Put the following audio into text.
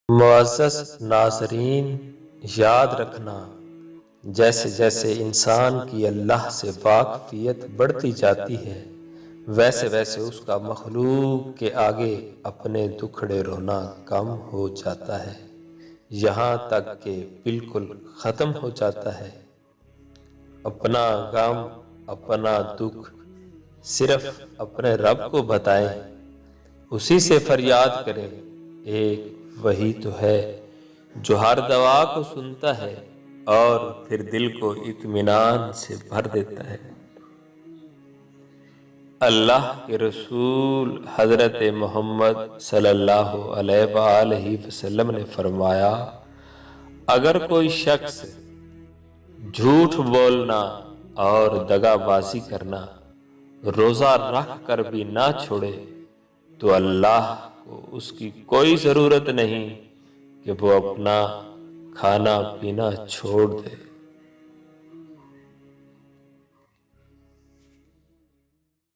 معزز ناظرین، یاد رکھنا جیسے جیسے انسان کی اللہ سے واقفیت بڑھتی جاتی ہے ویسے ویسے اس کا مخلوق کے آگے اپنے دکھڑے رونا کم ہو جاتا ہے، یہاں تک کہ بالکل ختم ہو جاتا ہے۔ اپنا غم، اپنا دکھ صرف اپنے رب کو بتائیں، اسی سے فریاد کریں۔ ایک وہی تو ہے جو ہر دعا کو سنتا ہے اور پھر دل کو اطمینان سے بھر دیتا ہے۔ اللہ کے رسول حضرت محمد صلی اللہ علیہ وآلہ وسلم نے فرمایا، اگر کوئی شخص جھوٹ بولنا اور دغا بازی کرنا روزہ رکھ کر بھی نہ چھوڑے تو اللہ کو اس کی کوئی ضرورت نہیں کہ وہ اپنا کھانا پینا چھوڑ دے۔